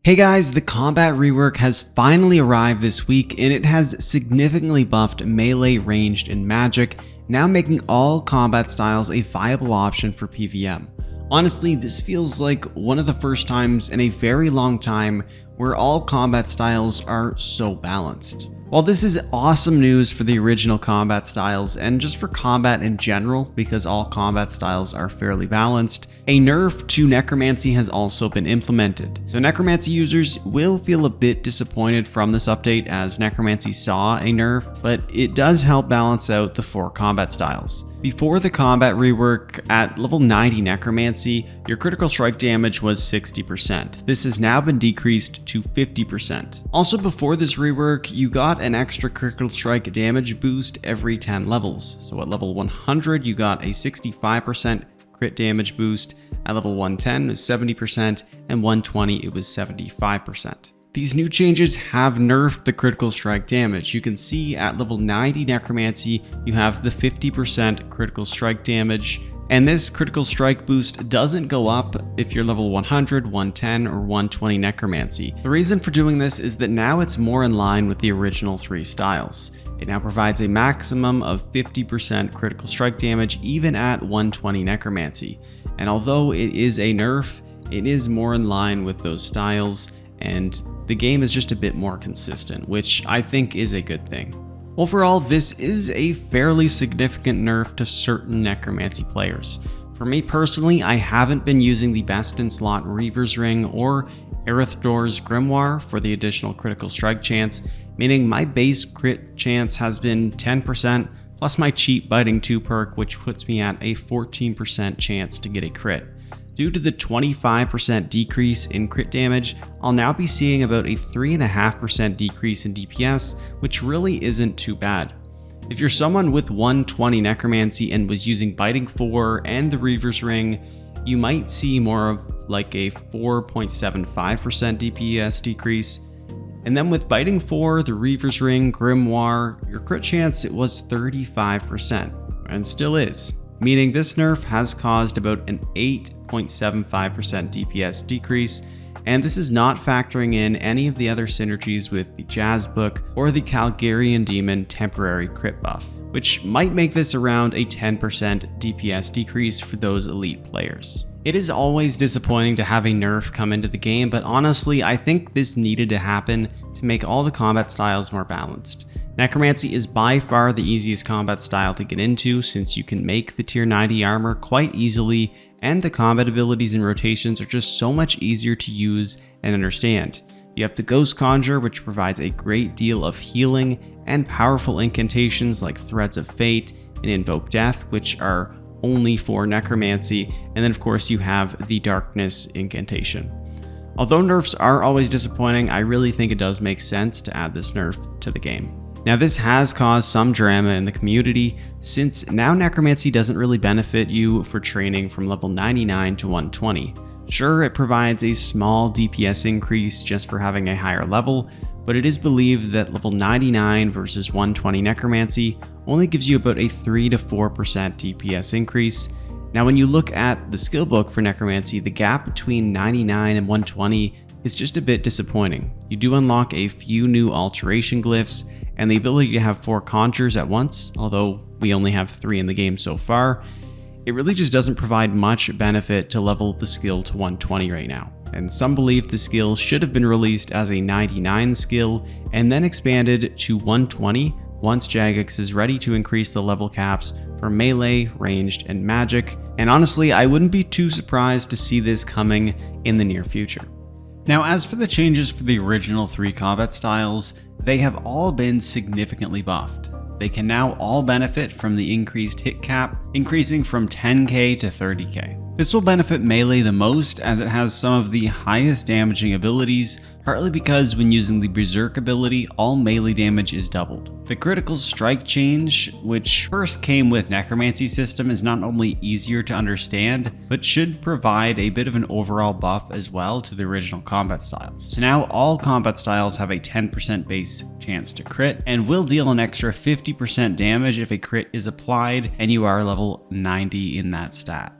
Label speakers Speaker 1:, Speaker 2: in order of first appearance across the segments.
Speaker 1: Hey guys, the combat rework has finally arrived this week and it has significantly buffed melee, ranged, and magic, now making all combat styles a viable option for PvM. Honestly, this feels like one of the first times in a very long time where all combat styles are so balanced. While this is awesome news for the original combat styles and just for combat in general because all combat styles are fairly balanced, a nerf to Necromancy has also been implemented. So Necromancy users will feel a bit disappointed from this update as Necromancy saw a nerf, but it does help balance out the 4 combat styles. Before the combat rework, at level 90 Necromancy, your critical strike damage was 60%. This has now been decreased to 50%. Also before this rework, you got an extra critical strike damage boost every 10 levels. So at level 100, you got a 65% crit damage boost. At level 110, it was 70%, and 120, it was 75%. These new changes have nerfed the critical strike damage. You can see at level 90 Necromancy, you have the 50% critical strike damage, and this critical strike boost doesn't go up if you're level 100, 110, or 120 Necromancy. The reason for doing this is that now it's more in line with the original 3 styles. It now provides a maximum of 50% critical strike damage even at 120 Necromancy. And although it is a nerf, it is more in line with those styles, and the game is just a bit more consistent, which I think is a good thing. Overall, this is a fairly significant nerf to certain Necromancy players. For me personally, I haven't been using the best in slot Reaver's Ring or Erethdor's Grimoire for the additional critical strike chance, meaning my base crit chance has been 10%, plus my cheap Biting 2 perk, which puts me at a 14% chance to get a crit. Due to the 25% decrease in crit damage, I'll now be seeing about a 3.5% decrease in DPS, which really isn't too bad. If you're someone with 120 Necromancy and was using Biting 4 and the Reaver's Ring, you might see more of like a 4.75% DPS decrease. And then with Biting 4, the Reaver's Ring, Grimoire, your crit chance it was 35%, and still is. Meaning this nerf has caused about an 8.75% DPS decrease, and this is not factoring in any of the other synergies with the Jazz Book or the Calgarian Demon temporary crit buff, which might make this around a 10% DPS decrease for those elite players. It is always disappointing to have a nerf come into the game, but honestly, I think this needed to happen to make all the combat styles more balanced. Necromancy is by far the easiest combat style to get into since you can make the tier 90 armor quite easily, and the combat abilities and rotations are just so much easier to use and understand. You have the Ghost Conjure, which provides a great deal of healing, and powerful incantations like Threads of Fate and Invoke Death, which are only for Necromancy, and then of course you have the Darkness incantation. Although nerfs are always disappointing, I really think it does make sense to add this nerf to the game. Now this has caused some drama in the community, since now Necromancy doesn't really benefit you for training from level 99 to 120. Sure, it provides a small DPS increase just for having a higher level, but it is believed that level 99 versus 120 Necromancy only gives you about a 3 to 4% DPS increase. Now when you look at the skill book for Necromancy, the gap between 99 and 120 is just a bit disappointing. You do unlock a few new alteration glyphs and the ability to have 4 conjures at once, although we only have 3 in the game so far. It really just doesn't provide much benefit to level the skill to 120 right now, and some believe the skill should have been released as a 99 skill and then expanded to 120 once Jagex is ready to increase the level caps for melee, ranged, and magic, and honestly I wouldn't be too surprised to see this coming in the near future. Now as for the changes for the original 3 combat styles, they have all been significantly buffed. They can now all benefit from the increased hit cap, increasing from 10k to 30k. This will benefit melee the most as it has some of the highest damaging abilities, partly because when using the Berserk ability, all melee damage is doubled. The critical strike change, which first came with Necromancy system, is not only easier to understand, but should provide a bit of an overall buff as well to the original combat styles. So now all combat styles have a 10% base chance to crit, and will deal an extra 50% damage if a crit is applied and you are level 90 in that stat.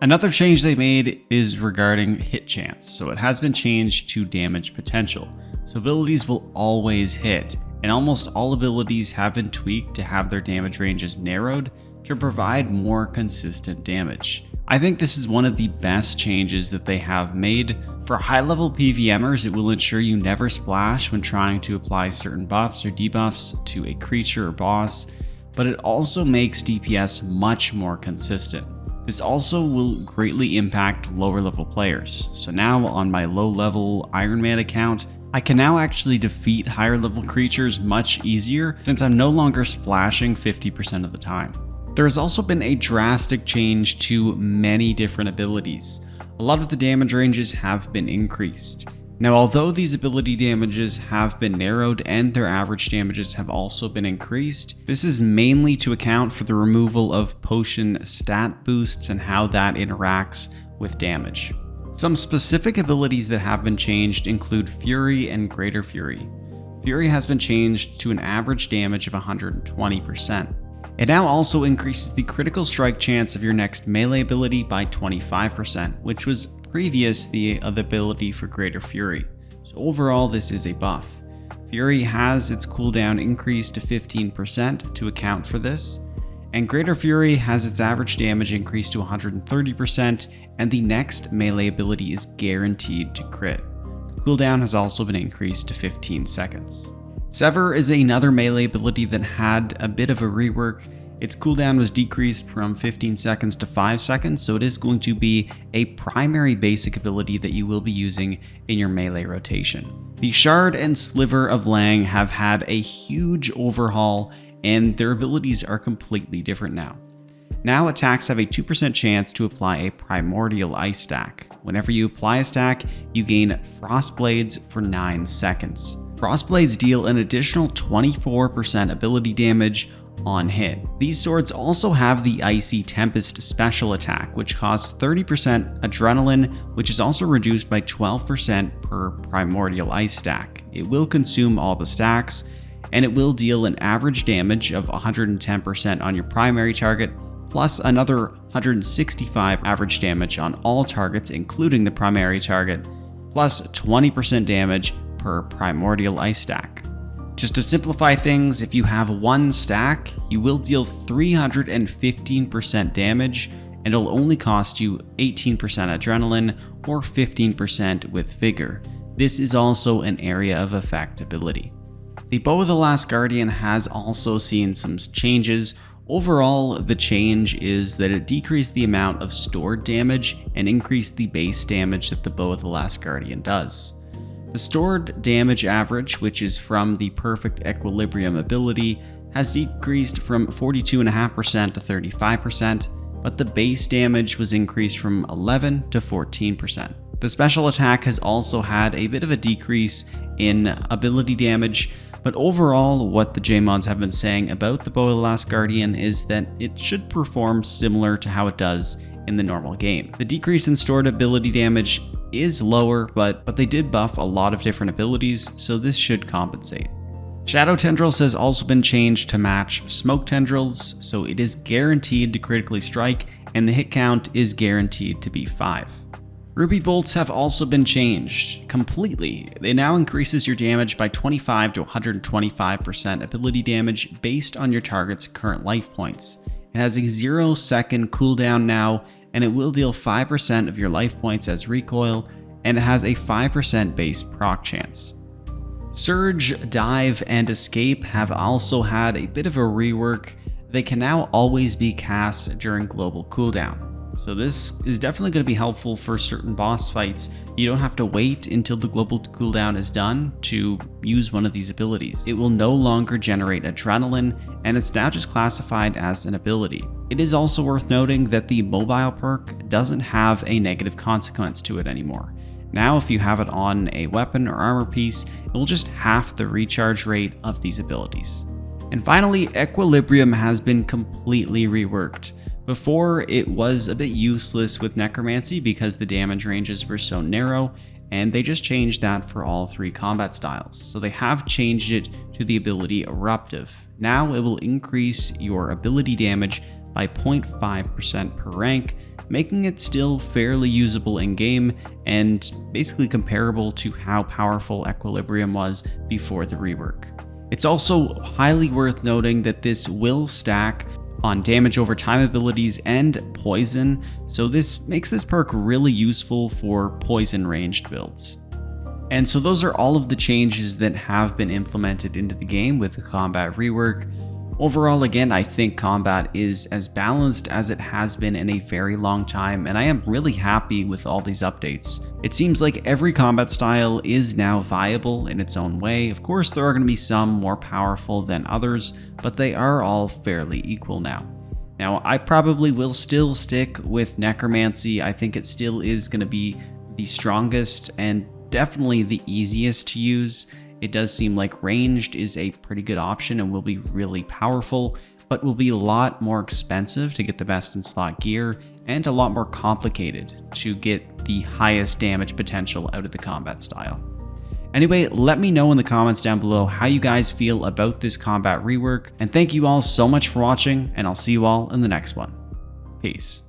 Speaker 1: Another change they made is regarding hit chance. So it has been changed to damage potential. So abilities will always hit, and almost all abilities have been tweaked to have their damage ranges narrowed to provide more consistent damage. I think this is one of the best changes that they have made. For high-level PvMers, it will ensure you never splash when trying to apply certain buffs or debuffs to a creature or boss, but it also makes DPS much more consistent. This also will greatly impact lower level players. So now on my low level Iron Man account, I can now actually defeat higher level creatures much easier since I'm no longer splashing 50% of the time. There has also been a drastic change to many different abilities. A lot of the damage ranges have been increased. Now, although these ability damages have been narrowed and their average damages have also been increased, this is mainly to account for the removal of potion stat boosts and how that interacts with damage. Some specific abilities that have been changed include Fury and Greater Fury. Fury has been changed to an average damage of 120%. It now also increases the critical strike chance of your next melee ability by 25%, which was previous the ability for Greater Fury. So overall, this is a buff. Fury has its cooldown increased to 15% to account for this, and Greater Fury has its average damage increased to 130%, and the next melee ability is guaranteed to crit. The cooldown has also been increased to 15 seconds. Sever is another melee ability that had a bit of a rework. Its cooldown was decreased from 15 seconds to 5 seconds, so it is going to be a primary basic ability that you will be using in your melee rotation. The Shard and Sliver of Lang have had a huge overhaul, and their abilities are completely different now. Now attacks have a 2% chance to apply a Primordial Ice stack. Whenever you apply a stack, you gain Frost Blades for 9 seconds. Frost Blades deal an additional 24% ability damage on hit. These swords also have the Icy Tempest special attack, which costs 30% adrenaline, which is also reduced by 12% per Primordial Ice stack. It will consume all the stacks, and it will deal an average damage of 110% on your primary target, plus another 165 average damage on all targets, including the primary target, plus 20% damage per Primordial Ice stack. Just to simplify things, if you have one stack, you will deal 315% damage, and it'll only cost you 18% adrenaline or 15% with vigor. This is also an area of effect ability. The Bow of the Last Guardian has also seen some changes. Overall, the change is that it decreased the amount of stored damage and increased the base damage that the Bow of the Last Guardian does. The stored damage average, which is from the Perfect Equilibrium ability, has decreased from 42.5% to 35%, but the base damage was increased from 11 to 14%. The special attack has also had a bit of a decrease in ability damage, but overall, what the JMods have been saying about the Bow of the Last Guardian is that it should perform similar to how it does in the normal game. The decrease in stored ability damage is lower, but they did buff a lot of different abilities, so this should compensate. Shadow Tendrils has also been changed to match Smoke Tendrils, so it is guaranteed to critically strike, and the hit count is guaranteed to be 5. Ruby Bolts have also been changed completely. It now increases your damage by 25 to 125% ability damage based on your target's current life points. It has a 0-second cooldown now, and it will deal 5% of your life points as recoil, and it has a 5% base proc chance. Surge, Dive, and Escape have also had a bit of a rework. They can now always be cast during global cooldown. So this is definitely going to be helpful for certain boss fights. You don't have to wait until the global cooldown is done to use one of these abilities. It will no longer generate adrenaline, and it's now just classified as an ability. It is also worth noting that the mobile perk doesn't have a negative consequence to it anymore. Now if you have it on a weapon or armor piece, it will just half the recharge rate of these abilities. And finally, Equilibrium has been completely reworked. Before, it was a bit useless with Necromancy because the damage ranges were so narrow, and they just changed that for all 3 combat styles. So they have changed it to the ability Eruptive. Now it will increase your ability damage by 0.5% per rank, making it still fairly usable in game and basically comparable to how powerful Equilibrium was before the rework. It's also highly worth noting that this will stack on damage over time abilities and poison, so this makes this perk really useful for poison ranged builds. And so those are all of the changes that have been implemented into the game with the combat rework. Overall, again, I think combat is as balanced as it has been in a very long time, and I am really happy with all these updates. It seems like every combat style is now viable in its own way. Of course, there are going to be some more powerful than others, but they are all fairly equal now. Now, I probably will still stick with Necromancy. I think it still is going to be the strongest and definitely the easiest to use. It does seem like ranged is a pretty good option and will be really powerful, but will be a lot more expensive to get the best in slot gear and a lot more complicated to get the highest damage potential out of the combat style. Anyway, let me know in the comments down below how you guys feel about this combat rework, and thank you all so much for watching, and I'll see you all in the next one. Peace.